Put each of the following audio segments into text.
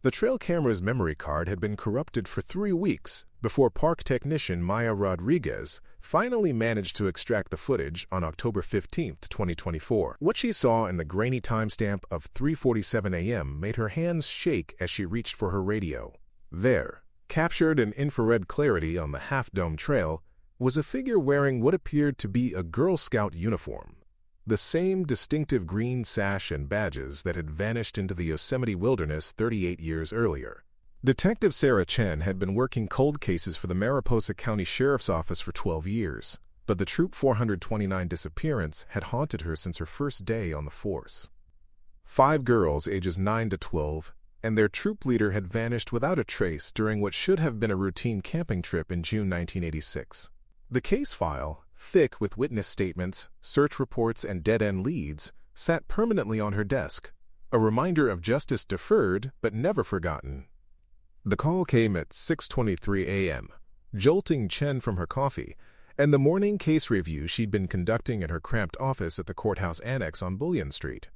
The trail camera's memory card had been corrupted for 3 weeks before park technician Maya Rodriguez finally managed to extract the footage on October 15, 2024. What she saw in the grainy timestamp of 3:47 a.m. made her hands shake as she reached for her radio. There, captured in infrared clarity on the Half-Dome Trail, was a figure wearing what appeared to be a Girl Scout uniform. The same distinctive green sash and badges that had vanished into the Yosemite wilderness 38 years earlier. Detective Sarah Chen had been working cold cases for the Mariposa County Sheriff's Office for 12 years, but the Troop 429 disappearance had haunted her since her first day on the force. 5 girls ages 9 to 12 and their troop leader had vanished without a trace during what should have been a routine camping trip in June 1986. The case file, thick with witness statements, search reports, and dead-end leads, sat permanently on her desk, a reminder of justice deferred but never forgotten. The call came at 6:23 a.m., jolting Chen from her coffee, and the morning case review she'd been conducting in her cramped office at the courthouse annex on Bullion Street.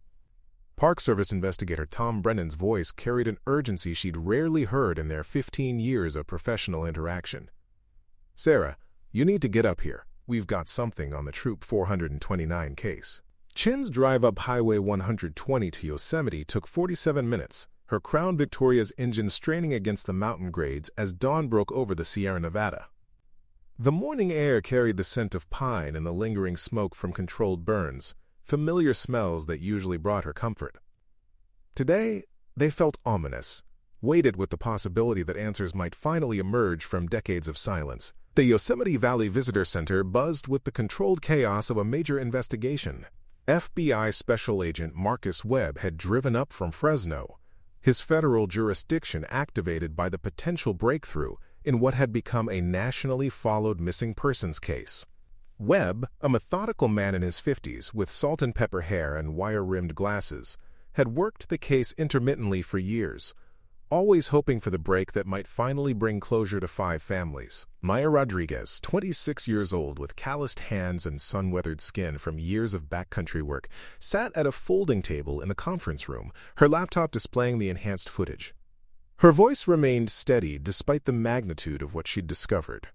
Park Service investigator Tom Brennan's voice carried an urgency she'd rarely heard in their 15 years of professional interaction. "Sarah, you need to get up here. We've got something on the Troop 429 case." Chen's drive up Highway 120 to Yosemite took 47 minutes, her Crown Victoria's engine straining against the mountain grades as dawn broke over the Sierra Nevada. The morning air carried the scent of pine and the lingering smoke from controlled burns, familiar smells that usually brought her comfort. Today, they felt ominous, weighted with the possibility that answers might finally emerge from decades of silence. The Yosemite Valley Visitor Center buzzed with the controlled chaos of a major investigation. FBI Special Agent Marcus Webb had driven up from Fresno, his federal jurisdiction activated by the potential breakthrough in what had become a nationally followed missing persons case. Webb, a methodical man in his 50s with salt and pepper hair and wire-rimmed glasses, had worked the case intermittently for years, always hoping for the break that might finally bring closure to 5 families. Maya Rodriguez, 26 years old with calloused hands and sun-weathered skin from years of backcountry work, sat at a folding table in the conference room, her laptop displaying the enhanced footage. Her voice remained steady despite the magnitude of what she'd discovered.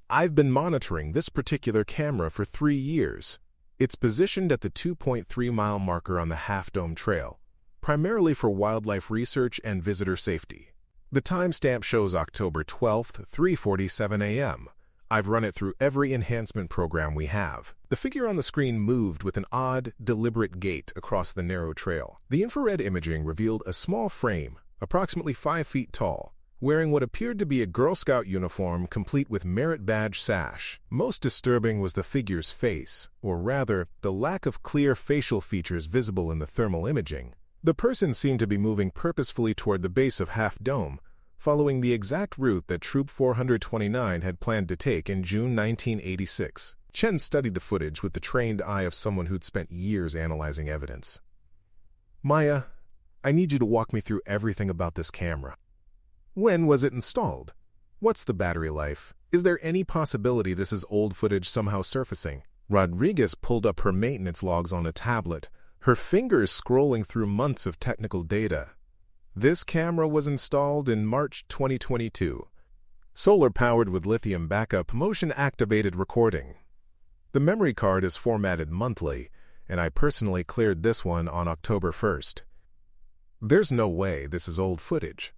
"I've been monitoring this particular camera for 3 years. It's positioned at the 2.3-mile marker on the Half-Dome Trail, primarily for wildlife research and visitor safety. The timestamp shows October 12th, 3:47 a.m. I've run it through every enhancement program we have." The figure on the screen moved with an odd, deliberate gait across the narrow trail. The infrared imaging revealed a small frame, approximately 5 feet tall, wearing what appeared to be a Girl Scout uniform complete with merit badge sash. Most disturbing was the figure's face, or rather, the lack of clear facial features visible in the thermal imaging. The person seemed to be moving purposefully toward the base of Half Dome, following the exact route that Troop 429 had planned to take in June 1986. Chen studied the footage with the trained eye of someone who'd spent years analyzing evidence. "Maya, I need you to walk me through everything about this camera. When was it installed? What's the battery life? Is there any possibility this is old footage somehow surfacing?" Rodriguez pulled up her maintenance logs on a tablet, her fingers scrolling through months of technical data. This camera was installed in March 2022. Solar-powered with lithium backup, motion-activated recording. The memory card is formatted monthly, and I personally cleared this one on October 1st. There's no way this is old footage.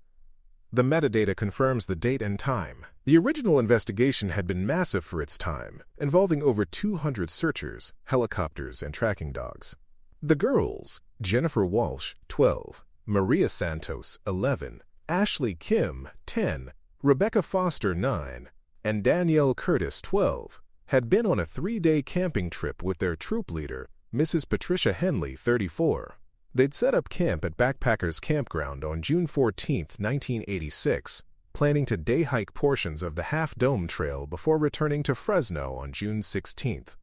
The metadata confirms the date and time. The original investigation had been massive for its time, involving over 200 searchers, helicopters, and tracking dogs. The girls, Jennifer Walsh, 12, Maria Santos, 11, Ashley Kim, 10, Rebecca Foster, 9, and Danielle Curtis, 12, had been on a 3-day camping trip with their troop leader, Mrs. Patricia Henley, 34. They'd set up camp at Backpackers Campground on June 14, 1986, planning to day-hike portions of the Half-Dome Trail before returning to Fresno on June 16th.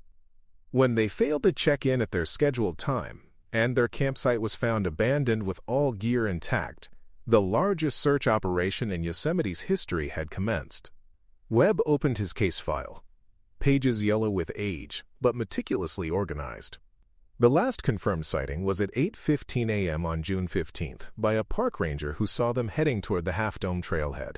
When they failed to check in at their scheduled time, and their campsite was found abandoned with all gear intact, the largest search operation in Yosemite's history had commenced. Webb opened his case file, pages yellow with age, but meticulously organized. The last confirmed sighting was at 8:15 a.m. on June 15th by a park ranger who saw them heading toward the Half Dome trailhead.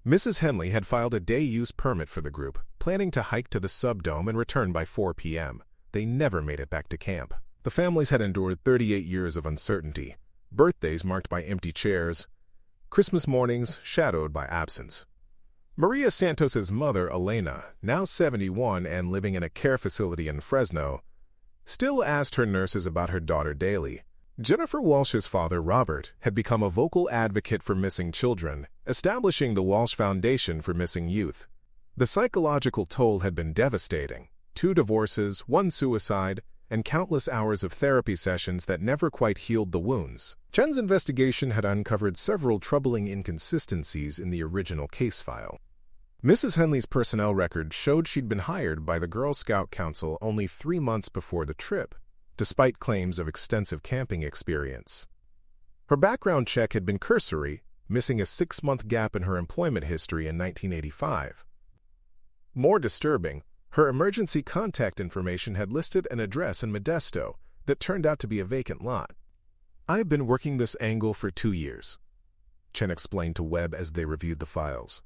Mrs. Henley had filed a day-use permit for the group, planning to hike to the subdome and return by 4 p.m. They never made it back to camp. The families had endured 38 years of uncertainty, birthdays marked by empty chairs, Christmas mornings shadowed by absence. Maria Santos's mother, Elena, now 71 and living in a care facility in Fresno, still asked her nurses about her daughter daily. Jennifer Walsh's father, Robert, had become a vocal advocate for missing children, establishing the Walsh Foundation for Missing Youth. The psychological toll had been devastating: 2 divorces, 1 suicide, and countless hours of therapy sessions that never quite healed the wounds. Chen's investigation had uncovered several troubling inconsistencies in the original case file. Mrs. Henley's personnel record showed she'd been hired by the Girl Scout Council only 3 months before the trip, despite claims of extensive camping experience. Her background check had been cursory, missing a 6-month gap in her employment history in 1985. More disturbing, her emergency contact information had listed an address in Modesto that turned out to be a vacant lot. "I've been working this angle for 2 years," Chen explained to Webb as they reviewed the files.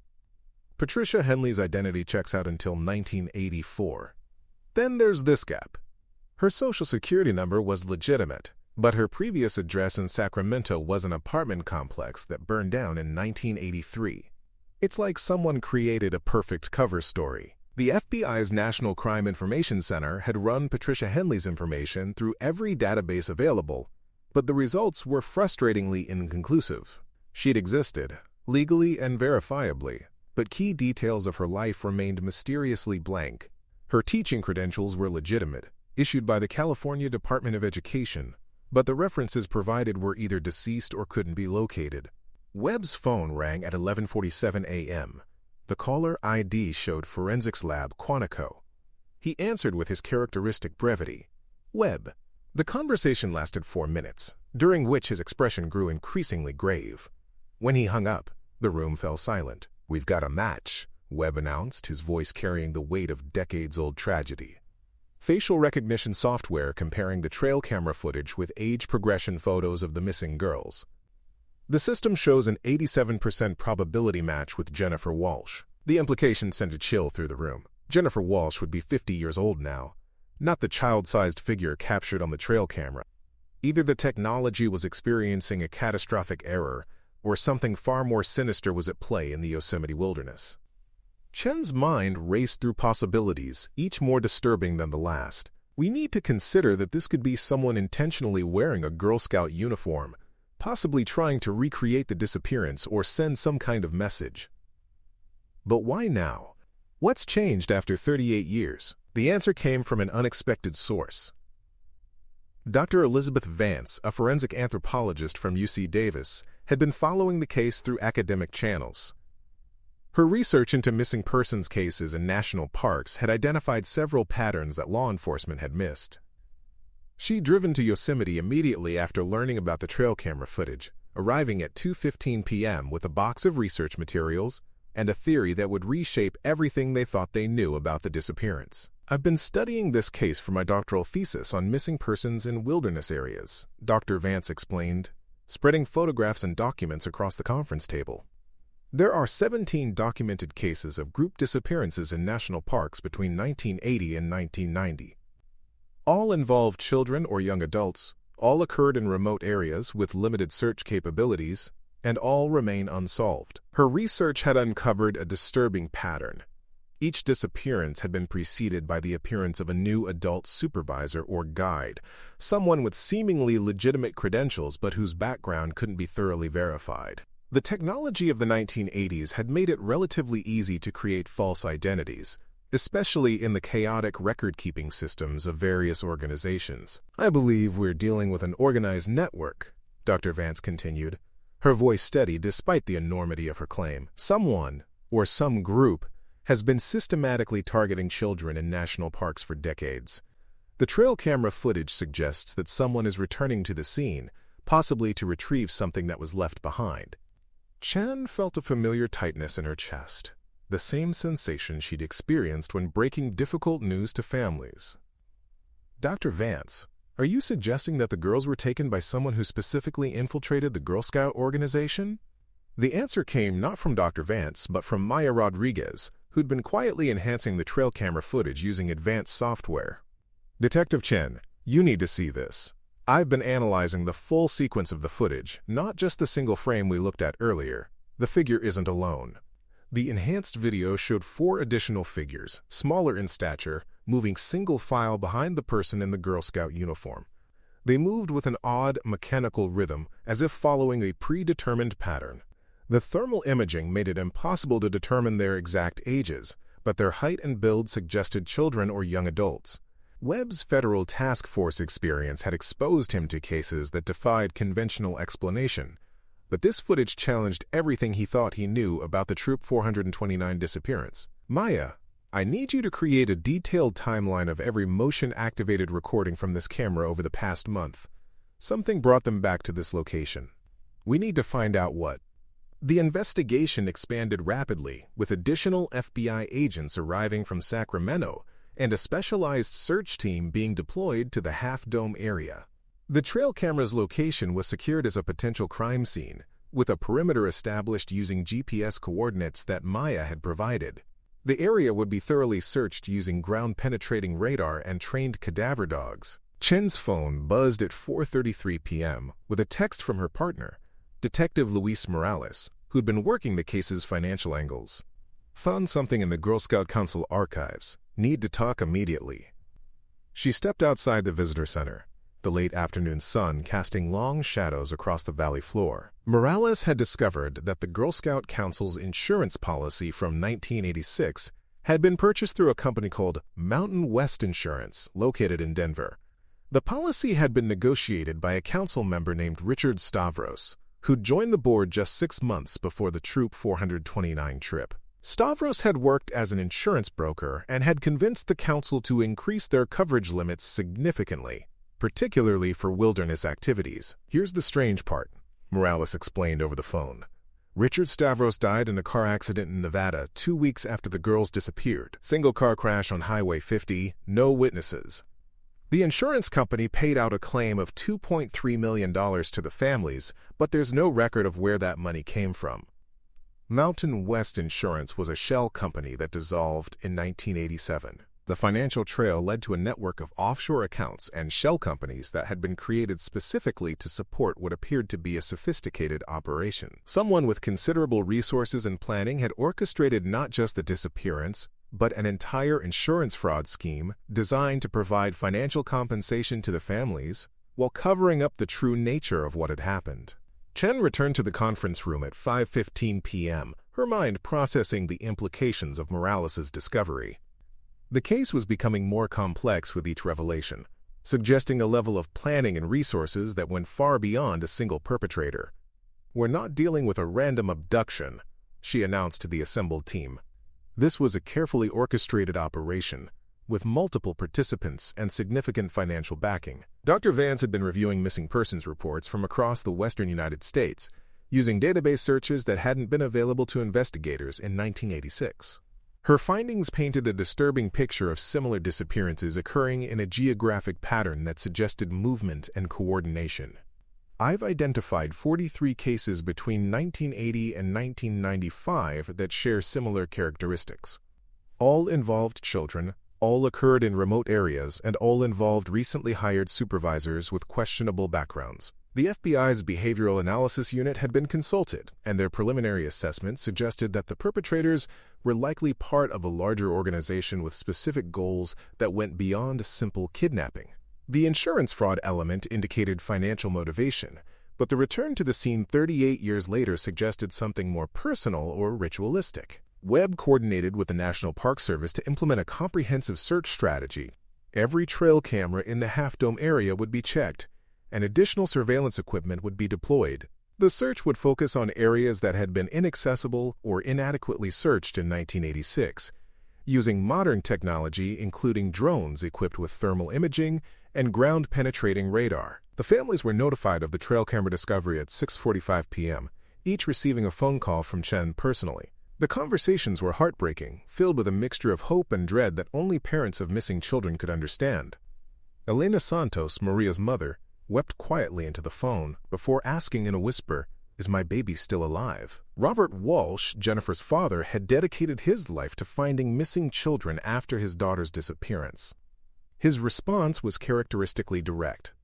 Patricia Henley's identity checks out until 1984. Then there's this gap. Her social security number was legitimate, but her previous address in Sacramento was an apartment complex that burned down in 1983. It's like someone created a perfect cover story. The FBI's National Crime Information Center had run Patricia Henley's information through every database available, but the results were frustratingly inconclusive. She'd existed, legally and verifiably, but key details of her life remained mysteriously blank. Her teaching credentials were legitimate, issued by the California Department of Education, but the references provided were either deceased or couldn't be located. Webb's phone rang at 11:47 a.m. The caller ID showed Forensics Lab Quantico. He answered with his characteristic brevity, "Webb." The conversation lasted 4 minutes, during which his expression grew increasingly grave. When he hung up, the room fell silent. "We've got a match," Webb announced, his voice carrying the weight of decades-old tragedy. Facial recognition software comparing the trail camera footage with age progression photos of the missing girls. The system shows an 87% probability match with Jennifer Walsh. The implication sent a chill through the room. Jennifer Walsh would be 50 years old now, not the child-sized figure captured on the trail camera. Either the technology was experiencing a catastrophic error, or something far more sinister was at play in the Yosemite wilderness. Chen's mind raced through possibilities, each more disturbing than the last. We need to consider that this could be someone intentionally wearing a Girl Scout uniform, possibly trying to recreate the disappearance or send some kind of message. But why now? What's changed after 38 years? The answer came from an unexpected source. Dr. Elizabeth Vance, a forensic anthropologist from UC Davis, had been following the case through academic channels. Her research into missing persons cases in national parks had identified several patterns that law enforcement had missed. She'd driven to Yosemite immediately after learning about the trail camera footage, arriving at 2:15 p.m. with a box of research materials and a theory that would reshape everything they thought they knew about the disappearance. "I've been studying this case for my doctoral thesis on missing persons in wilderness areas," Dr. Vance explained, spreading photographs and documents across the conference table. There are 17 documented cases of group disappearances in national parks between 1980 and 1990. All involved children or young adults, all occurred in remote areas with limited search capabilities, and all remain unsolved. Her research had uncovered a disturbing pattern. Each disappearance had been preceded by the appearance of a new adult supervisor or guide, someone with seemingly legitimate credentials but whose background couldn't be thoroughly verified. The technology of the 1980s had made it relatively easy to create false identities, especially in the chaotic record-keeping systems of various organizations. "I believe we're dealing with an organized network," Dr. Vance continued, her voice steady despite the enormity of her claim. "Someone, or some group, has been systematically targeting children in national parks for decades. The trail camera footage suggests that someone is returning to the scene, possibly to retrieve something that was left behind." Chen felt a familiar tightness in her chest, the same sensation she'd experienced when breaking difficult news to families. "Dr. Vance, Are you suggesting that the girls were taken by someone who specifically infiltrated the Girl Scout organization? The answer came not from Dr. Vance, but from Maya Rodriguez, who'd been quietly enhancing the trail camera footage using advanced software. Detective Chen, you need to see this. I've been analyzing the full sequence of the footage, not just the single frame we looked at earlier. The figure isn't alone. The enhanced video showed 4 additional figures, smaller in stature, moving single file behind the person in the Girl Scout uniform. They moved with an odd, mechanical rhythm, as if following a predetermined pattern. The thermal imaging made it impossible to determine their exact ages, but their height and build suggested children or young adults. Webb's federal task force experience had exposed him to cases that defied conventional explanation, but this footage challenged everything he thought he knew about the Troop 429 disappearance. Maya, I need you to create a detailed timeline of every motion-activated recording from this camera over the past month. Something brought them back to this location. We need to find out what. The investigation expanded rapidly, with additional FBI agents arriving from Sacramento and a specialized search team being deployed to the Half Dome area. The trail camera's location was secured as a potential crime scene, with a perimeter established using GPS coordinates that Maya had provided. The area would be thoroughly searched using ground-penetrating radar and trained cadaver dogs. Chen's phone buzzed at 4:33 p.m. with a text from her partner, Detective Luis Morales, who'd been working the case's financial angles. Found something in the Girl Scout Council archives. Need to talk immediately. She stepped outside the visitor center, the late afternoon sun casting long shadows across the valley floor. Morales had discovered that the Girl Scout Council's insurance policy from 1986 had been purchased through a company called Mountain West Insurance, located in Denver. The policy had been negotiated by a council member named Richard Stavros, who'd joined the board just 6 months before the Troop 429 trip. Stavros had worked as an insurance broker and had convinced the council to increase their coverage limits significantly, particularly for wilderness activities. Here's the strange part, Morales explained over the phone. Richard Stavros died in a car accident in Nevada 2 weeks after the girls disappeared. Single car crash on Highway 50, no witnesses. The insurance company paid out a claim of $2.3 million to the families, but there's no record of where that money came from. Mountain West Insurance was a shell company that dissolved in 1987. The financial trail led to a network of offshore accounts and shell companies that had been created specifically to support what appeared to be a sophisticated operation. Someone with considerable resources and planning had orchestrated not just the disappearance, but an entire insurance fraud scheme designed to provide financial compensation to the families while covering up the true nature of what had happened. Chen returned to the conference room at 5:15 p.m., her mind processing the implications of Morales' discovery. The case was becoming more complex with each revelation, suggesting a level of planning and resources that went far beyond a single perpetrator. "We're not dealing with a random abduction," she announced to the assembled team. This was a carefully orchestrated operation, with multiple participants and significant financial backing. Dr. Vance had been reviewing missing persons reports from across the western United States, using database searches that hadn't been available to investigators in 1986. Her findings painted a disturbing picture of similar disappearances occurring in a geographic pattern that suggested movement and coordination. "I've identified 43 cases between 1980 and 1995 that share similar characteristics. All involved children, all occurred in remote areas, and all involved recently hired supervisors with questionable backgrounds." The FBI's Behavioral Analysis Unit had been consulted, and their preliminary assessment suggested that the perpetrators were likely part of a larger organization with specific goals that went beyond simple kidnapping. The insurance fraud element indicated financial motivation, but the return to the scene 38 years later suggested something more personal or ritualistic. Webb coordinated with the National Park Service to implement a comprehensive search strategy. Every trail camera in the Half Dome area would be checked, and additional surveillance equipment would be deployed. The search would focus on areas that had been inaccessible or inadequately searched in 1986, using modern technology including drones equipped with thermal imaging and ground-penetrating radar. The families were notified of the trail camera discovery at 6:45 p.m., each receiving a phone call from Chen personally. The conversations were heartbreaking, filled with a mixture of hope and dread that only parents of missing children could understand. Elena Santos, Maria's mother, wept quietly into the phone before asking in a whisper, "Is my baby still alive?" Robert Walsh, Jennifer's father, had dedicated his life to finding missing children after his daughter's disappearance. His response was characteristically direct.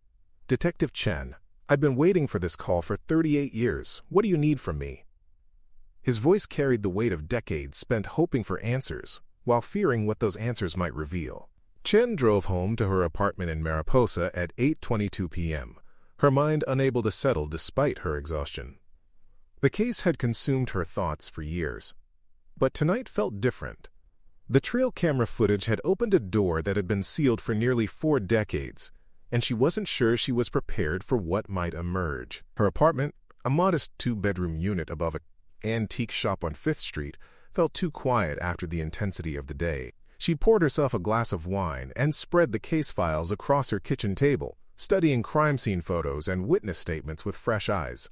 "Detective Chen, I've been waiting for this call for 38 years. What do you need from me?" His voice carried the weight of decades spent hoping for answers, while fearing what those answers might reveal. Chen drove home to her apartment in Mariposa at 8:22 p.m., her mind unable to settle despite her exhaustion. The case had consumed her thoughts for years, but tonight felt different. The trail camera footage had opened a door that had been sealed for nearly 4 decades, and she wasn't sure she was prepared for what might emerge. Her apartment, a modest 2-bedroom unit above an antique shop on 5th Street, felt too quiet after the intensity of the day. She poured herself a glass of wine and spread the case files across her kitchen table, studying crime scene photos and witness statements with fresh eyes.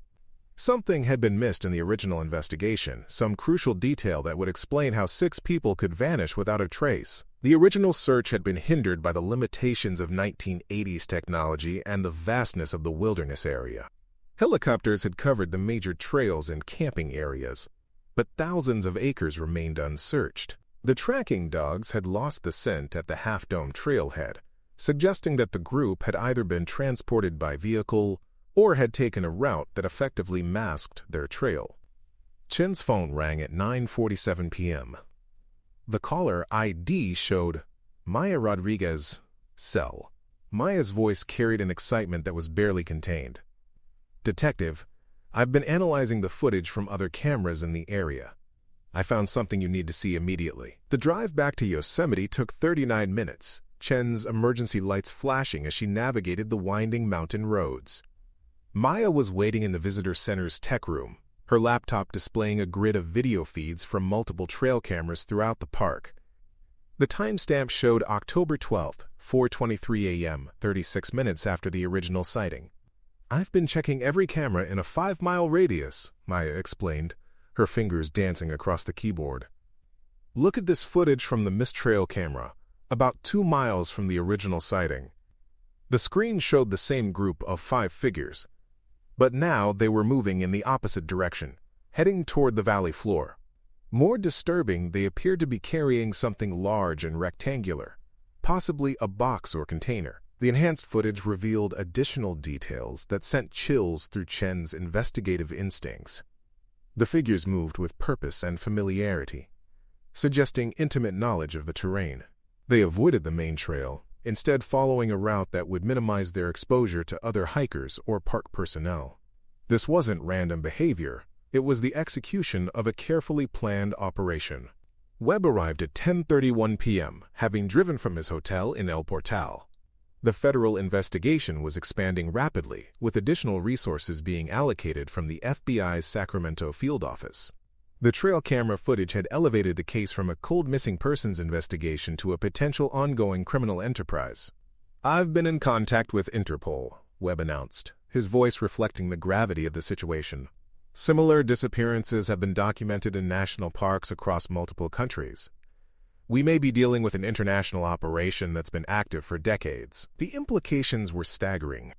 Something had been missed in the original investigation, some crucial detail that would explain how 6 people could vanish without a trace. The original search had been hindered by the limitations of 1980s technology and the vastness of the wilderness area. Helicopters had covered the major trails and camping areas, but thousands of acres remained unsearched. The tracking dogs had lost the scent at the Half Dome trailhead, suggesting that the group had either been transported by vehicle or had taken a route that effectively masked their trail. Chen's phone rang at 9:47 p.m. The caller ID showed Maya Rodriguez, cell. Maya's voice carried an excitement that was barely contained. "Detective, I've been analyzing the footage from other cameras in the area. I found something you need to see immediately." The drive back to Yosemite took 39 minutes, Chen's emergency lights flashing as she navigated the winding mountain roads. Maya was waiting in the visitor center's tech room, her laptop displaying a grid of video feeds from multiple trail cameras throughout the park. The timestamp showed October 12th, 4:23 a.m., 36 minutes after the original sighting. "I've been checking every camera in a 5-mile radius," Maya explained, her fingers dancing across the keyboard. "Look at this footage from the missed trail camera, about 2 miles from the original sighting." The screen showed the same group of 5 figures, but now they were moving in the opposite direction, heading toward the valley floor. More disturbing, they appeared to be carrying something large and rectangular, possibly a box or container. The enhanced footage revealed additional details that sent chills through Chen's investigative instincts. The figures moved with purpose and familiarity, suggesting intimate knowledge of the terrain. They avoided the main trail, instead following a route that would minimize their exposure to other hikers or park personnel. This wasn't random behavior, it was the execution of a carefully planned operation. Webb arrived at 10:31 p.m., having driven from his hotel in El Portal. The federal investigation was expanding rapidly, with additional resources being allocated from the FBI's Sacramento field office. The trail camera footage had elevated the case from a cold missing persons investigation to a potential ongoing criminal enterprise. "I've been in contact with Interpol," Webb announced, his voice reflecting the gravity of the situation. "Similar disappearances have been documented in national parks across multiple countries. We may be dealing with an international operation that's been active for decades." The implications were staggering.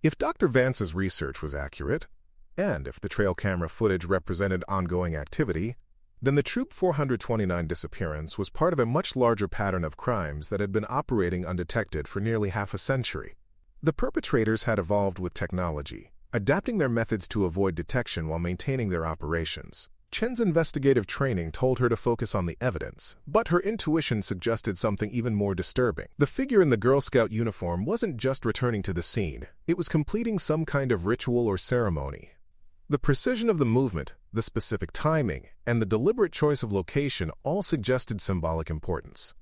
If Dr. Vance's research was accurate, and if the trail camera footage represented ongoing activity, then the Troop 429 disappearance was part of a much larger pattern of crimes that had been operating undetected for nearly half a century. The perpetrators had evolved with technology, adapting their methods to avoid detection while maintaining their operations. Chen's investigative training told her to focus on the evidence, but her intuition suggested something even more disturbing. The figure in the Girl Scout uniform wasn't just returning to the scene, it was completing some kind of ritual or ceremony. The precision of the movement, the specific timing, and the deliberate choice of location all suggested symbolic importance.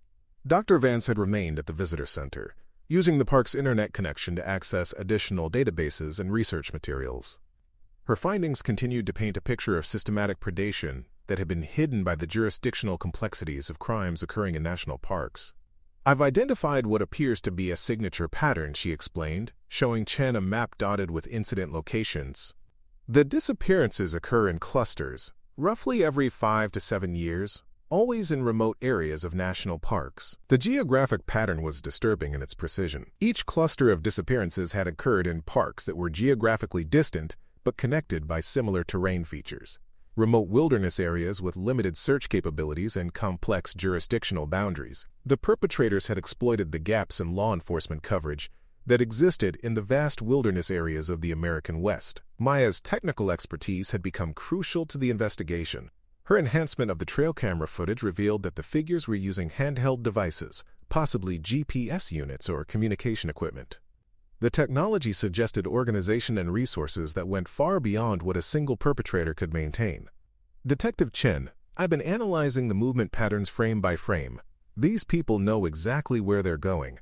Dr. Vance had remained at the visitor center, using the park's internet connection to access additional databases and research materials. Her findings continued to paint a picture of systematic predation that had been hidden by the jurisdictional complexities of crimes occurring in national parks. "I've identified what appears to be a signature pattern," she explained, showing Chen a map dotted with incident locations. "The disappearances occur in clusters, roughly every 5 to 7 years. always in remote areas of national parks. The geographic pattern was disturbing in its precision. Each cluster of disappearances had occurred in parks that were geographically distant but connected by similar terrain features. Remote wilderness areas with limited search capabilities and complex jurisdictional boundaries. The perpetrators had exploited the gaps in law enforcement coverage that existed in the vast wilderness areas of the American West. Maya's technical expertise had become crucial to the investigation. Her enhancement of the trail camera footage revealed that the figures were using handheld devices, possibly GPS units or communication equipment. The technology suggested organization and resources that went far beyond what a single perpetrator could maintain. Detective Chen, I've been analyzing the movement patterns frame by frame. These people know exactly where they're going.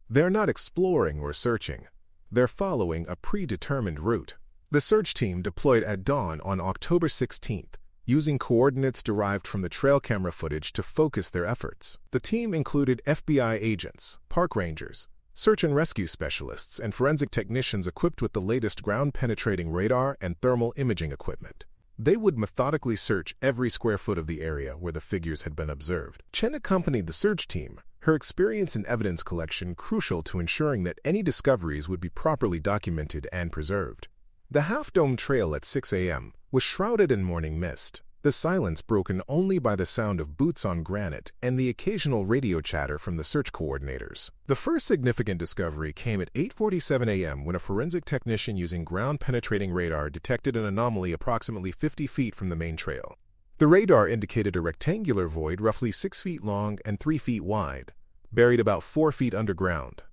They're not exploring or searching. They're following a predetermined route. The search team deployed at dawn on October 16th, using coordinates derived from the trail camera footage to focus their efforts. The team included FBI agents, park rangers, search and rescue specialists, and forensic technicians equipped with the latest ground-penetrating radar and thermal imaging equipment. They would methodically search every square foot of the area where the figures had been observed. Chen accompanied the search team, her experience in evidence collection crucial to ensuring that any discoveries would be properly documented and preserved. The Half-Dome Trail at 6 a.m. was shrouded in morning mist, the silence broken only by the sound of boots on granite and the occasional radio chatter from the search coordinators. The first significant discovery came at 8:47 a.m. when a forensic technician using ground-penetrating radar detected an anomaly approximately 50 feet from the main trail. The radar indicated a rectangular void roughly 6 feet long and 3 feet wide, buried about 4 feet underground.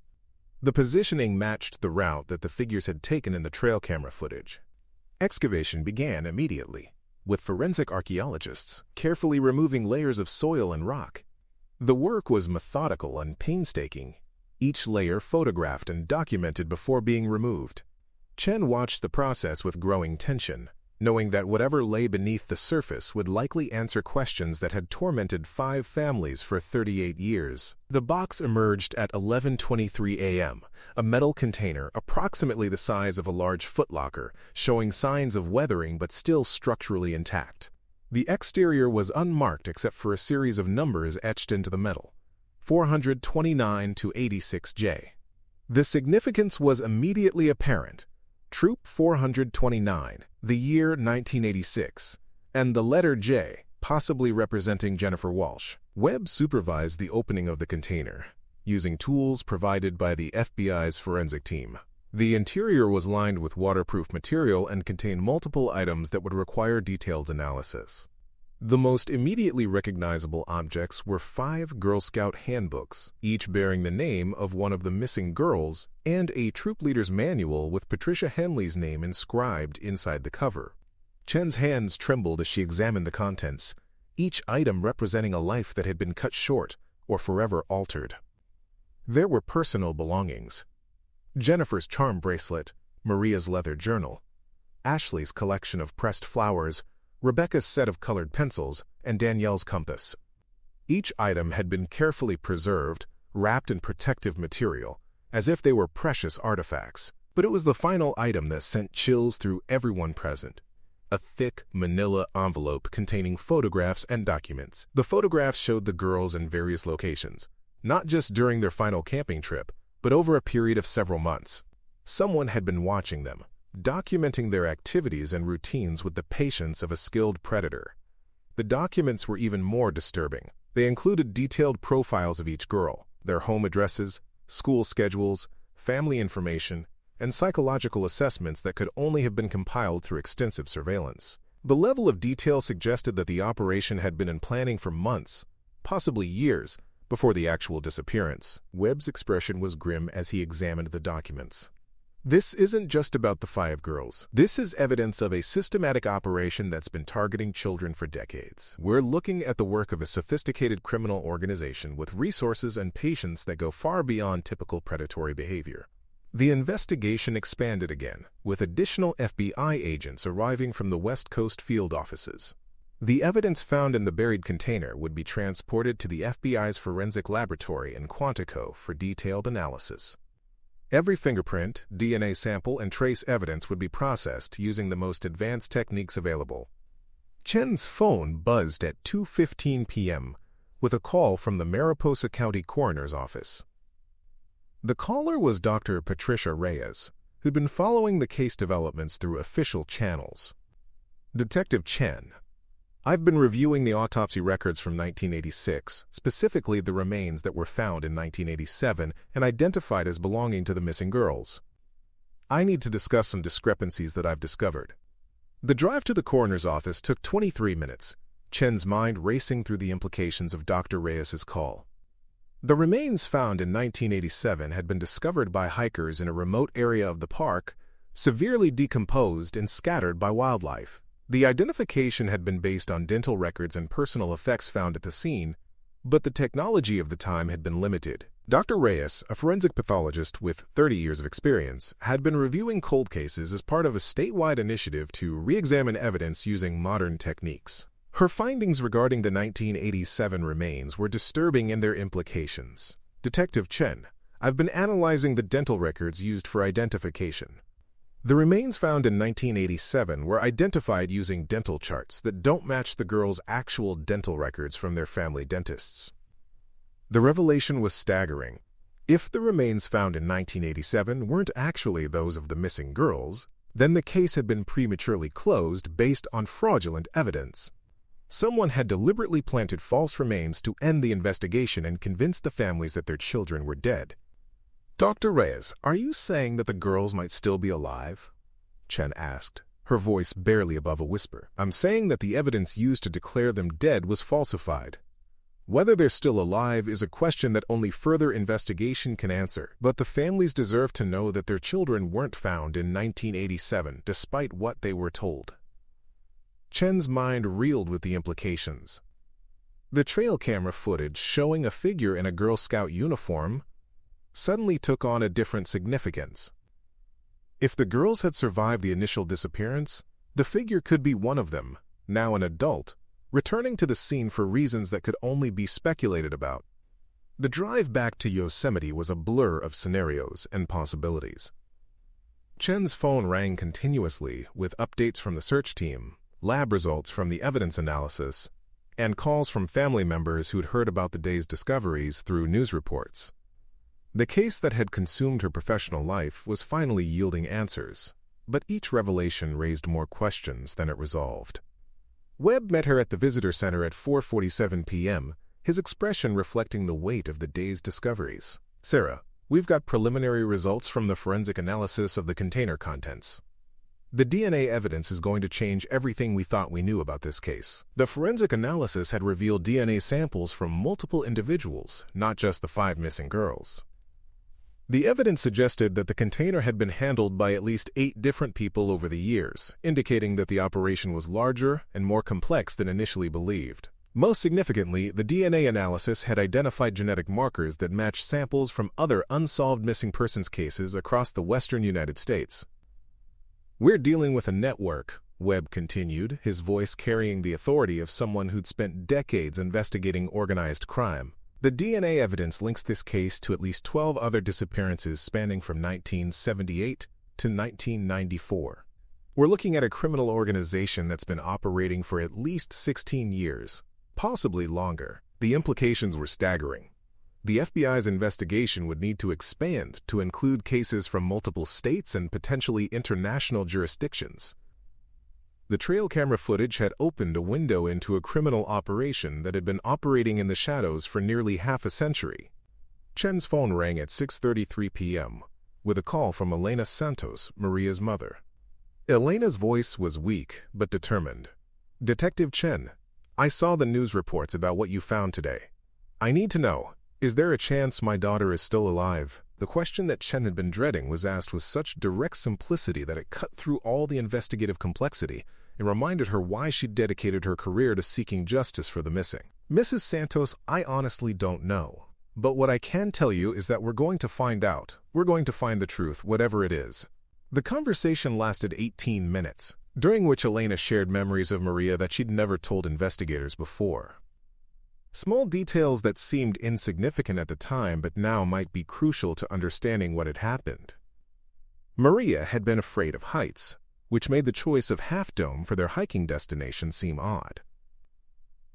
The positioning matched the route that the figures had taken in the trail camera footage. Excavation began immediately, with forensic archaeologists carefully removing layers of soil and rock. The work was methodical and painstaking, each layer photographed and documented before being removed. Chen watched the process with growing tension, knowing that whatever lay beneath the surface would likely answer questions that had tormented 5 families for 38 years. The box emerged at 11:23 a.m., a metal container approximately the size of a large footlocker, showing signs of weathering but still structurally intact. The exterior was unmarked except for a series of numbers etched into the metal, 429 to 86J. The significance was immediately apparent. Troop 429, the year 1986, and the letter J, possibly representing Jennifer Walsh. Webb supervised the opening of the container, using tools provided by the FBI's forensic team. The interior was lined with waterproof material and contained multiple items that would require detailed analysis. The most immediately recognizable objects were 5 Girl Scout handbooks, each bearing the name of one of the missing girls, and a troop leader's manual with Patricia Henley's name inscribed inside the cover. Chen's hands trembled as she examined the contents, each item representing a life that had been cut short or forever altered. There were personal belongings: Jennifer's charm bracelet, Maria's leather journal, Ashley's collection of pressed flowers, Rebecca's set of colored pencils, and Danielle's compass. Each item had been carefully preserved, wrapped in protective material, as if they were precious artifacts. But it was the final item that sent chills through everyone present: a thick manila envelope containing photographs and documents. The photographs showed the girls in various locations, not just during their final camping trip, but over a period of several months. Someone had been watching them, documenting their activities and routines with the patience of a skilled predator. The documents were even more disturbing. They included detailed profiles of each girl, their home addresses, school schedules, family information, and psychological assessments that could only have been compiled through extensive surveillance. The level of detail suggested that the operation had been in planning for months, possibly years, before the actual disappearance. Webb's expression was grim as he examined the documents. This isn't just about the 5 girls. This is evidence of a systematic operation that's been targeting children for decades. We're looking at the work of a sophisticated criminal organization with resources and patience that go far beyond typical predatory behavior. The investigation expanded again, with additional FBI agents arriving from the West Coast field offices. The evidence found in the buried container would be transported to the FBI's forensic laboratory in Quantico for detailed analysis. Every fingerprint, DNA sample, and trace evidence would be processed using the most advanced techniques available. Chen's phone buzzed at 2:15 p.m. with a call from the Mariposa County Coroner's Office. The caller was Dr. Patricia Reyes, who'd been following the case developments through official channels. Detective Chen, I've been reviewing the autopsy records from 1986, specifically the remains that were found in 1987 and identified as belonging to the missing girls. I need to discuss some discrepancies that I've discovered. The drive to the coroner's office took 23 minutes, Chen's mind racing through the implications of Dr. Reyes's call. The remains found in 1987 had been discovered by hikers in a remote area of the park, severely decomposed and scattered by wildlife. The identification had been based on dental records and personal effects found at the scene, but the technology of the time had been limited. Dr. Reyes, a forensic pathologist with 30 years of experience, had been reviewing cold cases as part of a statewide initiative to re-examine evidence using modern techniques. Her findings regarding the 1987 remains were disturbing in their implications. Detective Chen, I've been analyzing the dental records used for identification. The remains found in 1987 were identified using dental charts that don't match the girls' actual dental records from their family dentists. The revelation was staggering. If the remains found in 1987 weren't actually those of the missing girls, then the case had been prematurely closed based on fraudulent evidence. Someone had deliberately planted false remains to end the investigation and convince the families that their children were dead. Dr. Reyes, are you saying that the girls might still be alive? Chen asked, her voice barely above a whisper. I'm saying that the evidence used to declare them dead was falsified. Whether they're still alive is a question that only further investigation can answer, but the families deserve to know that their children weren't found in 1987, despite what they were told. Chen's mind reeled with the implications. The trail camera footage showing a figure in a Girl Scout uniform suddenly took on a different significance. If the girls had survived the initial disappearance, the figure could be one of them, now an adult, returning to the scene for reasons that could only be speculated about. The drive back to Yosemite was a blur of scenarios and possibilities. Chen's phone rang continuously with updates from the search team, lab results from the evidence analysis, and calls from family members who'd heard about the day's discoveries through news reports. The case that had consumed her professional life was finally yielding answers, but each revelation raised more questions than it resolved. Webb met her at the visitor center at 4:47 p.m., his expression reflecting the weight of the day's discoveries. Sarah, we've got preliminary results from the forensic analysis of the container contents. The DNA evidence is going to change everything we thought we knew about this case. The forensic analysis had revealed DNA samples from multiple individuals, not just the 5 missing girls. The evidence suggested that the container had been handled by at least 8 different people over the years, indicating that the operation was larger and more complex than initially believed. Most significantly, the DNA analysis had identified genetic markers that matched samples from other unsolved missing persons cases across the western United States. We're dealing with a network, Webb continued, his voice carrying the authority of someone who'd spent decades investigating organized crime. The DNA evidence links this case to at least 12 other disappearances spanning from 1978 to 1994. We're looking at a criminal organization that's been operating for at least 16 years, possibly longer. The implications were staggering. The FBI's investigation would need to expand to include cases from multiple states and potentially international jurisdictions. The trail camera footage had opened a window into a criminal operation that had been operating in the shadows for nearly half a century. Chen's phone rang at 6:33 p.m. with a call from Elena Santos, Maria's mother. Elena's voice was weak but determined. Detective Chen, I saw the news reports about what you found today. I need to know, is there a chance my daughter is still alive? The question that Chen had been dreading was asked with such direct simplicity that it cut through all the investigative complexity and reminded her why she'd dedicated her career to seeking justice for the missing. Mrs. Santos, I honestly don't know. But what I can tell you is that we're going to find out. We're going to find the truth, whatever it is. The conversation lasted 18 minutes, during which Elena shared memories of Maria that she'd never told investigators before. Small details that seemed insignificant at the time but now might be crucial to understanding what had happened. Maria had been afraid of heights. which made the choice of Half Dome for their hiking destination seem odd.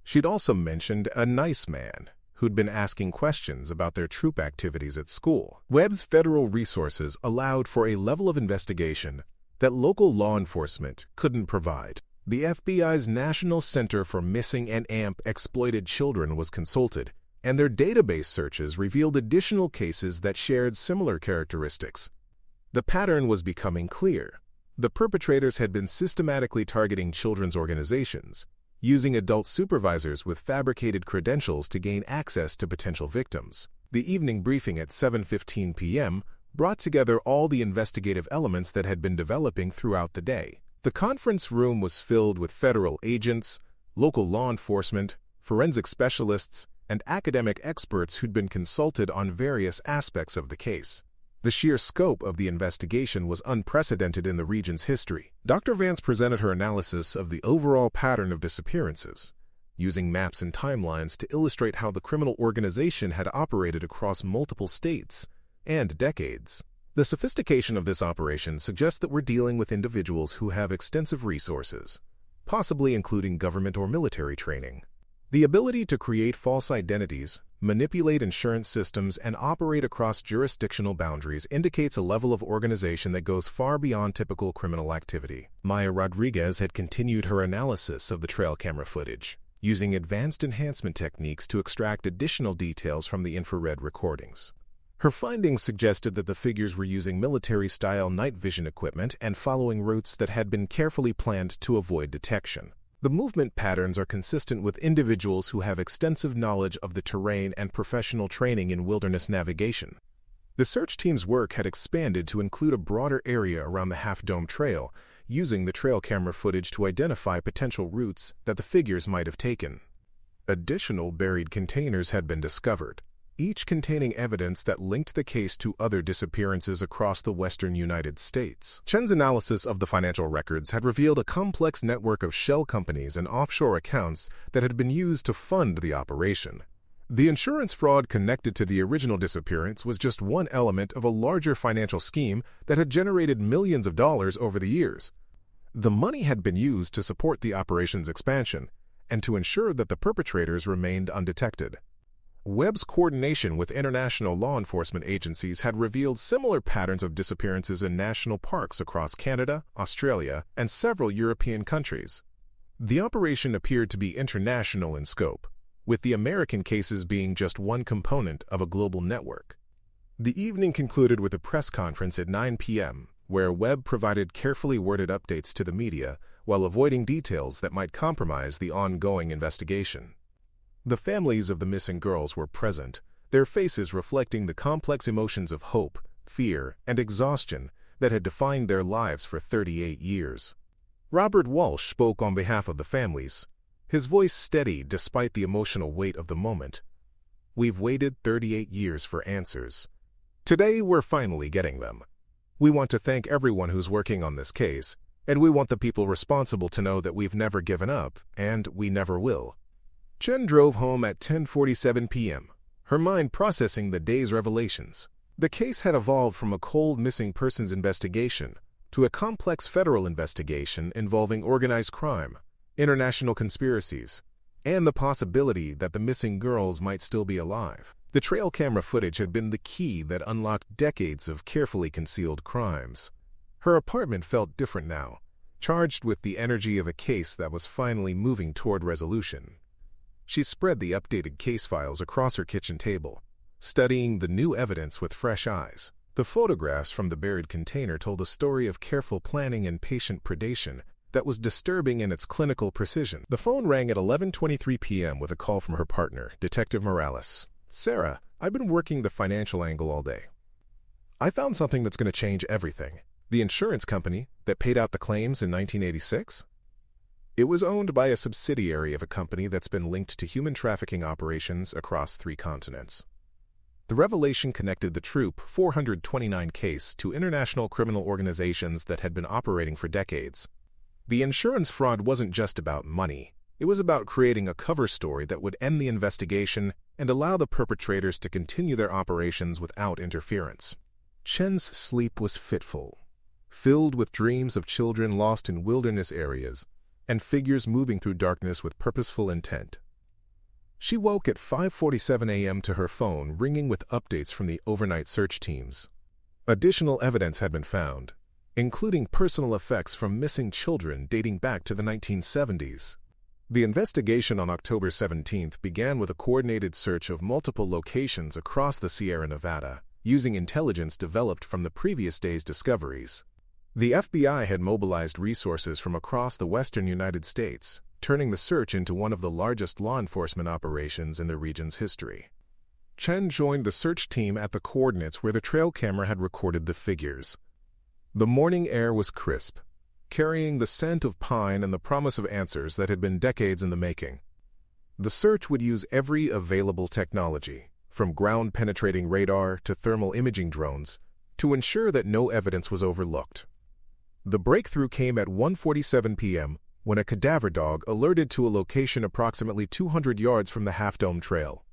She'd also mentioned a nice man who'd been asking questions about their troop activities at school. Webb's federal resources allowed for a level of investigation that local law enforcement couldn't provide. The FBI's National Center for Missing and Exploited Children was consulted, and their database searches revealed additional cases that shared similar characteristics. The pattern was becoming clear. The perpetrators had been systematically targeting children's organizations, using adult supervisors with fabricated credentials to gain access to potential victims. The evening briefing at 7:15 p.m. brought together all the investigative elements that had been developing throughout the day. The conference room was filled with federal agents, local law enforcement, forensic specialists, and academic experts who'd been consulted on various aspects of the case. The sheer scope of the investigation was unprecedented in the region's history. Dr. Vance presented her analysis of the overall pattern of disappearances, using maps and timelines to illustrate how the criminal organization had operated across multiple states and decades. The sophistication of this operation suggests that we're dealing with individuals who have extensive resources, possibly including government or military training. The ability to create false identities, manipulate insurance systems, and operate across jurisdictional boundaries indicates a level of organization that goes far beyond typical criminal activity. Maya Rodriguez had continued her analysis of the trail camera footage, using advanced enhancement techniques to extract additional details from the infrared recordings. Her findings suggested that the figures were using military-style night vision equipment and following routes that had been carefully planned to avoid detection. The movement patterns are consistent with individuals who have extensive knowledge of the terrain and professional training in wilderness navigation. The search team's work had expanded to include a broader area around the Half Dome Trail, using the trail camera footage to identify potential routes that the figures might have taken. Additional buried containers had been discovered, each containing evidence that linked the case to other disappearances across the western United States. Chen's analysis of the financial records had revealed a complex network of shell companies and offshore accounts that had been used to fund the operation. The insurance fraud connected to the original disappearance was just one element of a larger financial scheme that had generated millions of dollars over the years. The money had been used to support the operation's expansion and to ensure that the perpetrators remained undetected. Webb's coordination with international law enforcement agencies had revealed similar patterns of disappearances in national parks across Canada, Australia, and several European countries. The operation appeared to be international in scope, with the American cases being just one component of a global network. The evening concluded with a press conference at 9 p.m., where Webb provided carefully worded updates to the media while avoiding details that might compromise the ongoing investigation. The families of the missing girls were present, their faces reflecting the complex emotions of hope, fear, and exhaustion that had defined their lives for 38 years. Robert Walsh spoke on behalf of the families, his voice steady despite the emotional weight of the moment. "We've waited 38 years for answers. Today we're finally getting them. We want to thank everyone who's working on this case, and we want the people responsible to know that we've never given up, and we never will." Chen drove home at 10:47 p.m., her mind processing the day's revelations. The case had evolved from a cold missing persons investigation to a complex federal investigation involving organized crime, international conspiracies, and the possibility that the missing girls might still be alive. The trail camera footage had been the key that unlocked decades of carefully concealed crimes. Her apartment felt different now, charged with the energy of a case that was finally moving toward resolution. She spread the updated case files across her kitchen table, studying the new evidence with fresh eyes. The photographs from the buried container told a story of careful planning and patient predation that was disturbing in its clinical precision. The phone rang at 11:23 p.m. with a call from her partner, Detective Morales. "Sarah, I've been working the financial angle all day. I found something that's going to change everything. The insurance company that paid out the claims in 1986? It was owned by a subsidiary of a company that's been linked to human trafficking operations across 3 continents. The revelation connected the Troop 429 case to international criminal organizations that had been operating for decades. The insurance fraud wasn't just about money. It was about creating a cover story that would end the investigation and allow the perpetrators to continue their operations without interference. Chen's sleep was fitful, filled with dreams of children lost in wilderness areas and figures moving through darkness with purposeful intent. She woke at 5:47 a.m. to her phone ringing with updates from the overnight search teams. Additional evidence had been found, including personal effects from missing children dating back to the 1970s. The investigation on October 17th began with a coordinated search of multiple locations across the Sierra Nevada, using intelligence developed from the previous day's discoveries. The FBI had mobilized resources from across the western United States, turning the search into one of the largest law enforcement operations in the region's history. Chen joined the search team at the coordinates where the trail camera had recorded the figures. The morning air was crisp, carrying the scent of pine and the promise of answers that had been decades in the making. The search would use every available technology, from ground-penetrating radar to thermal imaging drones, to ensure that no evidence was overlooked. The breakthrough came at 1:47 p.m. when a cadaver dog alerted to a location approximately 200 yards from the Half Dome Trail.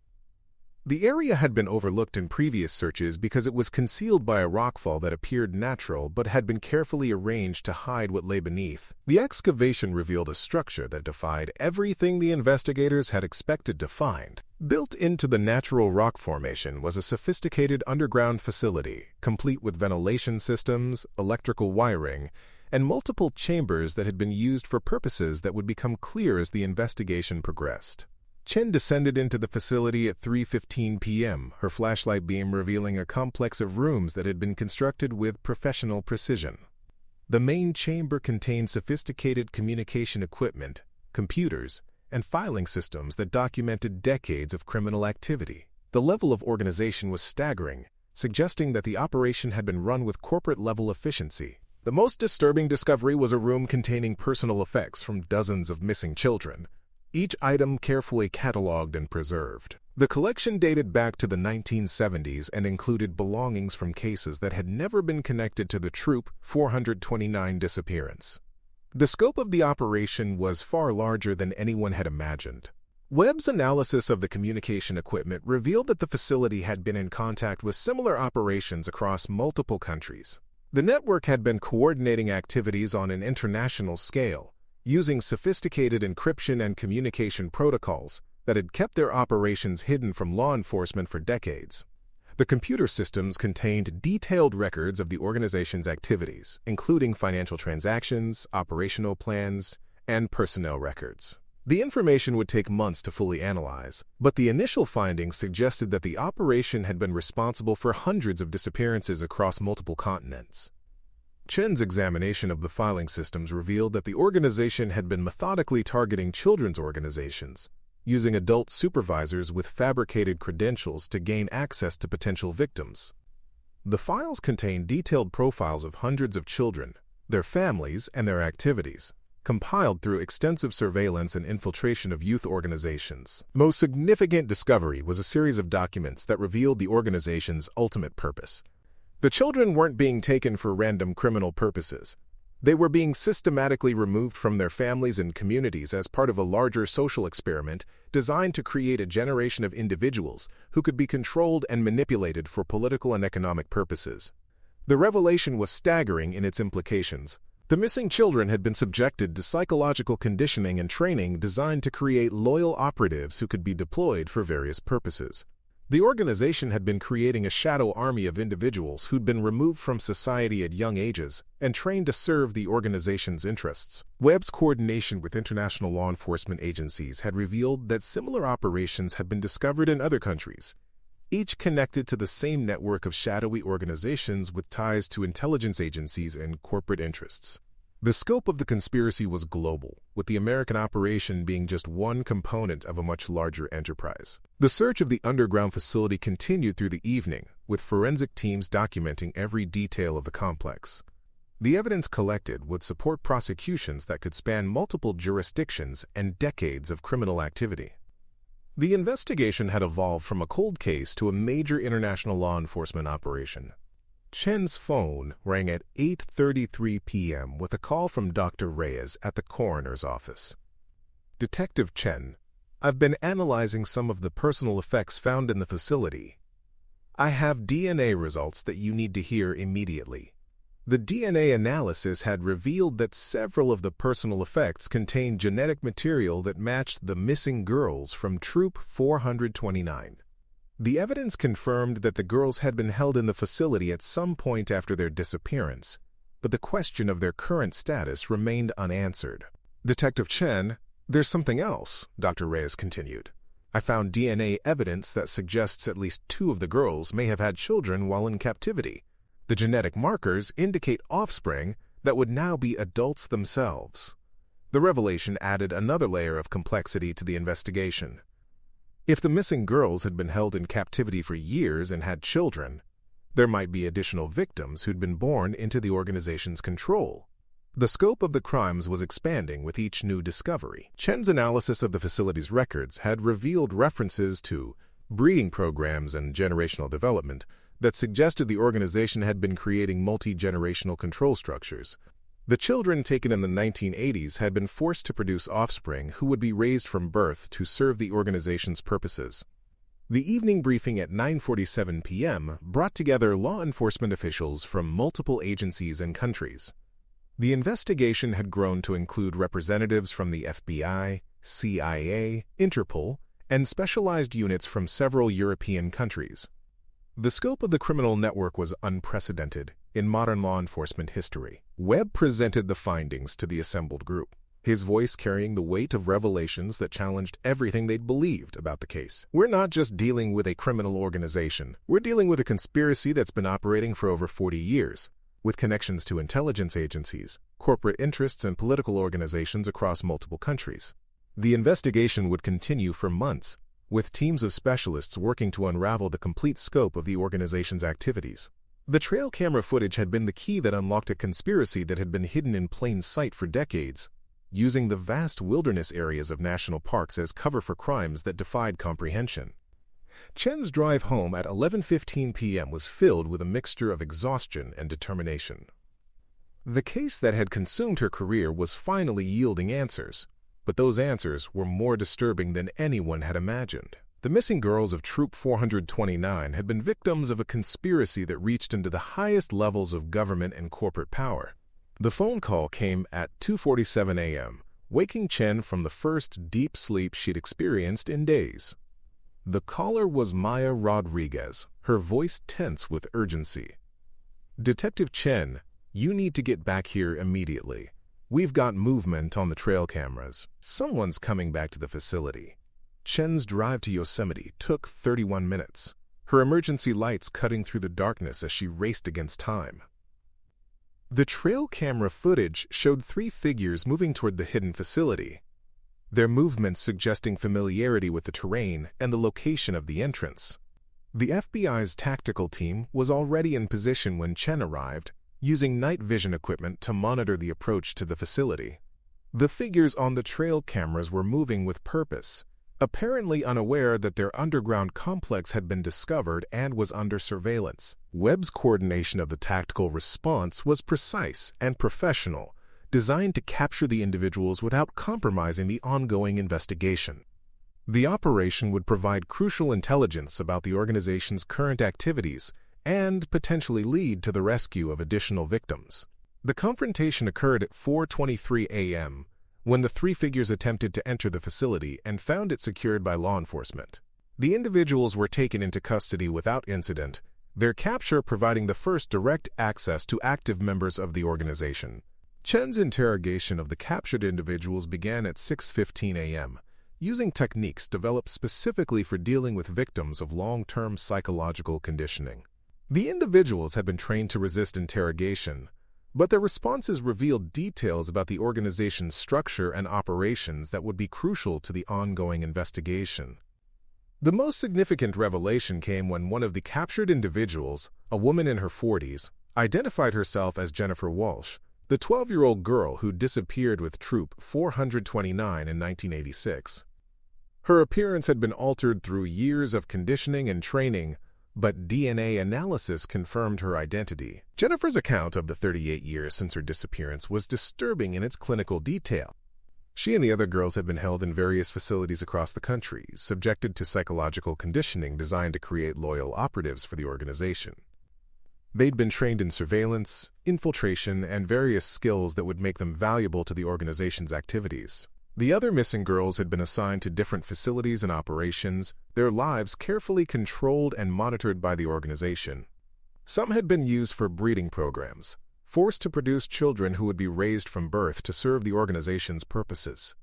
The area had been overlooked in previous searches because it was concealed by a rockfall that appeared natural but had been carefully arranged to hide what lay beneath. The excavation revealed a structure that defied everything the investigators had expected to find. Built into the natural rock formation was a sophisticated underground facility, complete with ventilation systems, electrical wiring, and multiple chambers that had been used for purposes that would become clear as the investigation progressed. Chen descended into the facility at 3:15 p.m., her flashlight beam revealing a complex of rooms that had been constructed with professional precision. The main chamber contained sophisticated communication equipment, computers, and filing systems that documented decades of criminal activity. The level of organization was staggering, suggesting that the operation had been run with corporate-level efficiency. The most disturbing discovery was a room containing personal effects from dozens of missing children, each item carefully cataloged and preserved. The collection dated back to the 1970s and included belongings from cases that had never been connected to the Troop 429 disappearance. The scope of the operation was far larger than anyone had imagined. Webb's analysis of the communication equipment revealed that the facility had been in contact with similar operations across multiple countries. The network had been coordinating activities on an international scale, using sophisticated encryption and communication protocols that had kept their operations hidden from law enforcement for decades. The computer systems contained detailed records of the organization's activities, including financial transactions, operational plans, and personnel records. The information would take months to fully analyze, but the initial findings suggested that the operation had been responsible for hundreds of disappearances across multiple continents. Chen's examination of the filing systems revealed that the organization had been methodically targeting children's organizations, using adult supervisors with fabricated credentials to gain access to potential victims. The files contained detailed profiles of hundreds of children, their families, and their activities, compiled through extensive surveillance and infiltration of youth organizations. Most significant discovery was a series of documents that revealed the organization's ultimate purpose. The children weren't being taken for random criminal purposes. They were being systematically removed from their families and communities as part of a larger social experiment designed to create a generation of individuals who could be controlled and manipulated for political and economic purposes. The revelation was staggering in its implications. The missing children had been subjected to psychological conditioning and training designed to create loyal operatives who could be deployed for various purposes. The organization had been creating a shadow army of individuals who'd been removed from society at young ages and trained to serve the organization's interests. Webb's coordination with international law enforcement agencies had revealed that similar operations had been discovered in other countries, each connected to the same network of shadowy organizations with ties to intelligence agencies and corporate interests. The scope of the conspiracy was global, with the American operation being just one component of a much larger enterprise. The search of the underground facility continued through the evening, with forensic teams documenting every detail of the complex. The evidence collected would support prosecutions that could span multiple jurisdictions and decades of criminal activity. The investigation had evolved from a cold case to a major international law enforcement operation. Chen's phone rang at 8:33 p.m. with a call from Dr. Reyes at the coroner's office. Detective Chen, I've been analyzing some of the personal effects found in the facility. I have DNA results that you need to hear immediately. The DNA analysis had revealed that several of the personal effects contained genetic material that matched the missing girls from Troop 429. The evidence confirmed that the girls had been held in the facility at some point after their disappearance, but the question of their current status remained unanswered. Detective Chen, there's something else, Dr. Reyes continued. I found DNA evidence that suggests at least 2 of the girls may have had children while in captivity. The genetic markers indicate offspring that would now be adults themselves. The revelation added another layer of complexity to the investigation. If the missing girls had been held in captivity for years and had children, there might be additional victims who'd been born into the organization's control. The scope of the crimes was expanding with each new discovery. Chen's analysis of the facility's records had revealed references to breeding programs and generational development that suggested the organization had been creating multi-generational control structures. The children taken in the 1980s had been forced to produce offspring who would be raised from birth to serve the organization's purposes. The evening briefing at 9:47 p.m. brought together law enforcement officials from multiple agencies and countries. The investigation had grown to include representatives from the FBI, CIA, Interpol, and specialized units from several European countries. The scope of the criminal network was unprecedented in modern law enforcement history. Webb presented the findings to the assembled group, his voice carrying the weight of revelations that challenged everything they'd believed about the case. We're not just dealing with a criminal organization. We're dealing with a conspiracy that's been operating for over 40 years, with connections to intelligence agencies, corporate interests, and political organizations across multiple countries. The investigation would continue for months, with teams of specialists working to unravel the complete scope of the organization's activities. The trail camera footage had been the key that unlocked a conspiracy that had been hidden in plain sight for decades, using the vast wilderness areas of national parks as cover for crimes that defied comprehension. Chen's drive home at 11:15 p.m. was filled with a mixture of exhaustion and determination. The case that had consumed her career was finally yielding answers, but those answers were more disturbing than anyone had imagined. The missing girls of Troop 429 had been victims of a conspiracy that reached into the highest levels of government and corporate power. The phone call came at 2:47 a.m., waking Chen from the first deep sleep she'd experienced in days. The caller was Maya Rodriguez, her voice tense with urgency. "Detective Chen, you need to get back here immediately. We've got movement on the trail cameras. Someone's coming back to the facility." Chen's drive to Yosemite took 31 minutes, her emergency lights cutting through the darkness as she raced against time. The trail camera footage showed 3 figures moving toward the hidden facility, their movements suggesting familiarity with the terrain and the location of the entrance. The FBI's tactical team was already in position when Chen arrived, using night vision equipment to monitor the approach to the facility. The figures on the trail cameras were moving with purpose, apparently unaware that their underground complex had been discovered and was under surveillance. Webb's coordination of the tactical response was precise and professional, designed to capture the individuals without compromising the ongoing investigation. The operation would provide crucial intelligence about the organization's current activities and potentially lead to the rescue of additional victims. The confrontation occurred at 4:23 a.m., when the 3 figures attempted to enter the facility and found it secured by law enforcement. The individuals were taken into custody without incident, their capture providing the first direct access to active members of the organization. Chen's interrogation of the captured individuals began at 6:15 a.m., using techniques developed specifically for dealing with victims of long-term psychological conditioning. The individuals had been trained to resist interrogation, but their responses revealed details about the organization's structure and operations that would be crucial to the ongoing investigation. The most significant revelation came when one of the captured individuals, a woman in her 40s, identified herself as Jennifer Walsh, the 12-year-old girl who disappeared with Troop 429 in 1986. Her appearance had been altered through years of conditioning and training, but DNA analysis confirmed her identity. Jennifer's account of the 38 years since her disappearance was disturbing in its clinical detail. She and the other girls had been held in various facilities across the country, subjected to psychological conditioning designed to create loyal operatives for the organization. They'd been trained in surveillance, infiltration, and various skills that would make them valuable to the organization's activities. The other missing girls had been assigned to different facilities and operations, their lives carefully controlled and monitored by the organization. Some had been used for breeding programs, forced to produce children who would be raised from birth to serve the organization's purposes.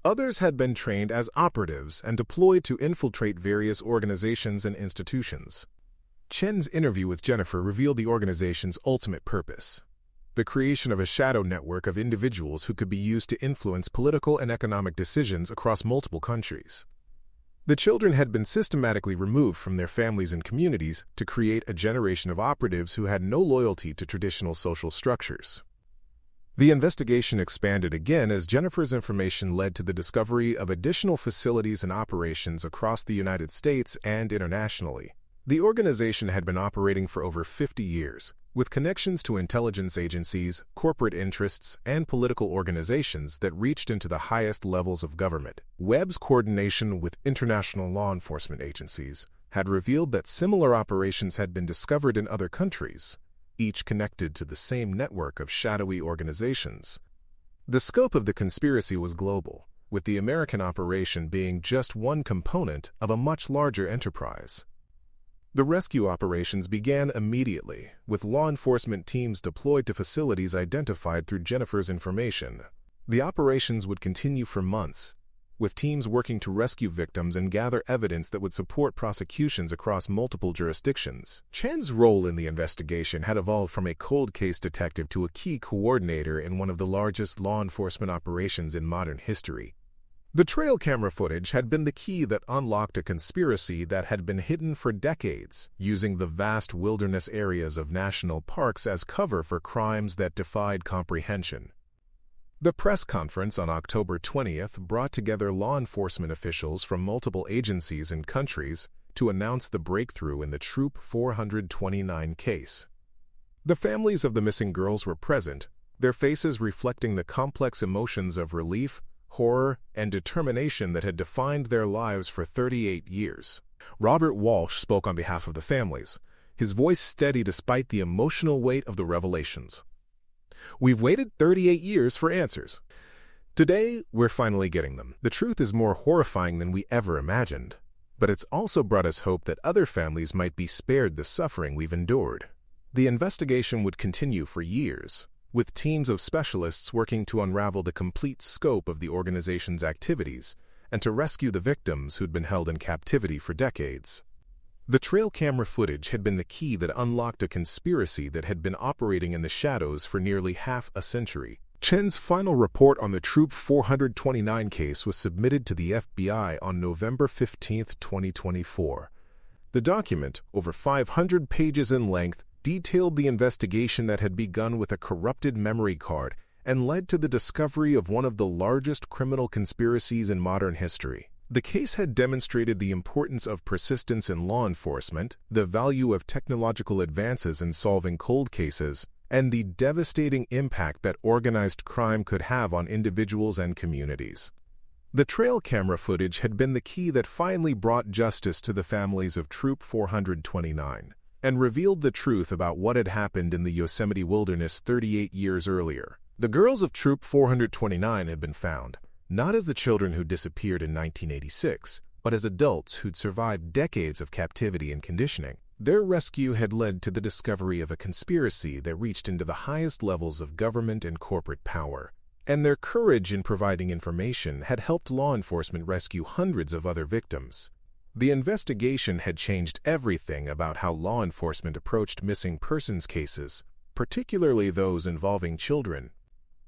Others had been trained as operatives and deployed to infiltrate various organizations and institutions. Chen's interview with Jennifer revealed the organization's ultimate purpose: the creation of a shadow network of individuals who could be used to influence political and economic decisions across multiple countries. The children had been systematically removed from their families and communities to create a generation of operatives who had no loyalty to traditional social structures. The investigation expanded again as Jennifer's information led to the discovery of additional facilities and operations across the United States and internationally. The organization had been operating for over 50 years, with connections to intelligence agencies, corporate interests, and political organizations that reached into the highest levels of government. Webb's coordination with international law enforcement agencies had revealed that similar operations had been discovered in other countries, each connected to the same network of shadowy organizations. The scope of the conspiracy was global, with the American operation being just one component of a much larger enterprise. The rescue operations began immediately, with law enforcement teams deployed to facilities identified through Jennifer's information. The operations would continue for months, with teams working to rescue victims and gather evidence that would support prosecutions across multiple jurisdictions. Chen's role in the investigation had evolved from a cold case detective to a key coordinator in one of the largest law enforcement operations in modern history. The trail camera footage had been the key that unlocked a conspiracy that had been hidden for decades, using the vast wilderness areas of national parks as cover for crimes that defied comprehension. The press conference on October 20th brought together law enforcement officials from multiple agencies and countries to announce the breakthrough in the Troop 429 case. The families of the missing girls were present, their faces reflecting the complex emotions of relief, horror, and determination that had defined their lives for 38 years. Robert Walsh spoke on behalf of the families, his voice steady despite the emotional weight of the revelations. "We've waited 38 years for answers. Today, we're finally getting them. The truth is more horrifying than we ever imagined, but it's also brought us hope that other families might be spared the suffering we've endured." The investigation would continue for years, with teams of specialists working to unravel the complete scope of the organization's activities and to rescue the victims who'd been held in captivity for decades. The trail camera footage had been the key that unlocked a conspiracy that had been operating in the shadows for nearly half a century. Chen's final report on the Troop 429 case was submitted to the FBI on November 15, 2024. The document, over 500 pages in length, detailed the investigation that had begun with a corrupted memory card and led to the discovery of one of the largest criminal conspiracies in modern history. The case had demonstrated the importance of persistence in law enforcement, the value of technological advances in solving cold cases, and the devastating impact that organized crime could have on individuals and communities. The trail camera footage had been the key that finally brought justice to the families of Troop 429. And revealed the truth about what had happened in the Yosemite wilderness 38 years earlier. The girls of Troop 429 had been found, not as the children who disappeared in 1986, but as adults who'd survived decades of captivity and conditioning. Their rescue had led to the discovery of a conspiracy that reached into the highest levels of government and corporate power. And their courage in providing information had helped law enforcement rescue hundreds of other victims. The investigation had changed everything about how law enforcement approached missing persons cases, particularly those involving children.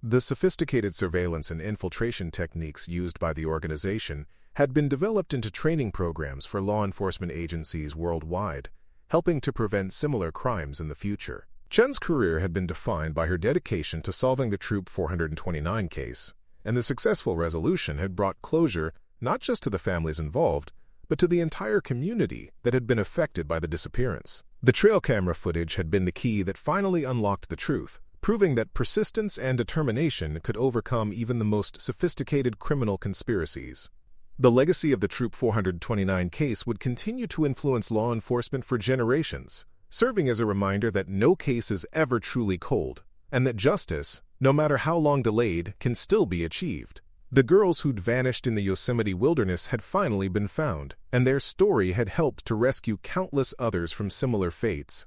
The sophisticated surveillance and infiltration techniques used by the organization had been developed into training programs for law enforcement agencies worldwide, helping to prevent similar crimes in the future. Chen's career had been defined by her dedication to solving the Troop 429 case, and the successful resolution had brought closure not just to the families involved, but to the entire community that had been affected by the disappearance. The trail camera footage had been the key that finally unlocked the truth, proving that persistence and determination could overcome even the most sophisticated criminal conspiracies. The legacy of the Troop 429 case would continue to influence law enforcement for generations, serving as a reminder that no case is ever truly cold, and that justice, no matter how long delayed, can still be achieved. The girls who'd vanished in the Yosemite wilderness had finally been found, and their story had helped to rescue countless others from similar fates.